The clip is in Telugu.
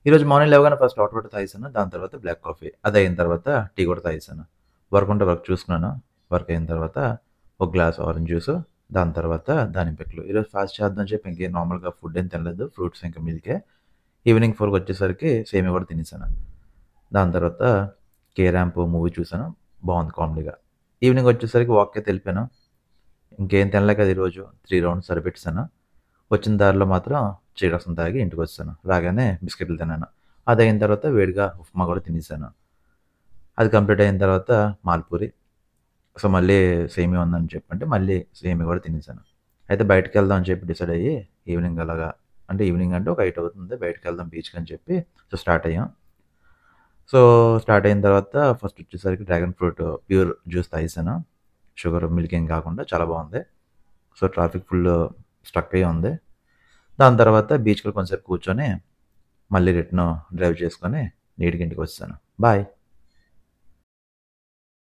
ఈరోజు మార్నింగ్ లేవగానే ఫస్ట్ హాట్ వాటర్ తాగేసాను. దాని తర్వాత బ్లాక్ కాఫీ. అదయిన తర్వాత టీ కూడా తాగేసాను. వర్క్ ఉంటే వర్క్ చూసుకున్నాను. వర్క్ అయిన తర్వాత ఒక గ్లాస్ ఆరెంజ్ జ్యూసు, దాని తర్వాత దానిమ్మ పిక్కలు. ఈరోజు ఫాస్ట్ చేద్దాం అని చెప్పి ఇంకేం నార్మల్‌గా ఫుడ్ ఏం తినలేదు. ఫ్రూట్స్ ఇంకా మిల్కే. ఈవినింగ్ 4కి వచ్చేసరికి సేమియా కూడా తినేసాను. దాని తర్వాత 'కే ర్యాంప్' మూవీ చూసాను. బావుంది కామెడీగా. ఈవినింగ్ వచ్చేసరికి వాక్‌కయితే ఎళ్ళిపోయాను. ఇంకేం తినలే కదా ఈరోజు. 3 రౌండ్స్ సరిపెట్టేసాను. వచ్చిన దారిలో మాత్రం టీ రసం తాగి ఇంటికొచ్చేసాను. రాగానే బిస్కెట్లు తిన్నాను. అదయిన తర్వాత వేడిగా ఉప్మా కూడా తినేసాను. అది కంప్లీట్ అయిన తర్వాత మాల్పూరి. సో, మళ్ళీ సేమియా ఉందని చెప్పంటే మళ్ళీ సేమియా కూడా తినేసాను. అయితే బయటికెళ్దాం అని చెప్పి డిసైడ్ అయ్యి ఈవినింగ్ అలాగా అంటే ఈవినింగ్ అంటే ఒక 8 అవుతుంది. బయటికెళ్దాం బీచ్‌కి అని చెప్పి స్టార్ట్ అయ్యాం. సో, స్టార్ట్ అయిన తర్వాత ఫస్ట్ వచ్చేసరికి డ్రాగన్ ఫ్రూట్ ప్యూర్ జ్యూస్ తాగేసాను. షుగర్, మిల్క్ ఏం కాకుండా చాలా బావుంది. సో, ట్రాఫిక్ ఫుల్ స్ట్రక్ అయ్యి ఉంది. దాని తర్వాత బీచ్‌లో కొంసేపు కూర్చొని మళ్ళీ రిటర్న్ డ్రైవ్ చేసుకొని నీట్‌గా ఇంటికొచ్చేసాను. బాయ్.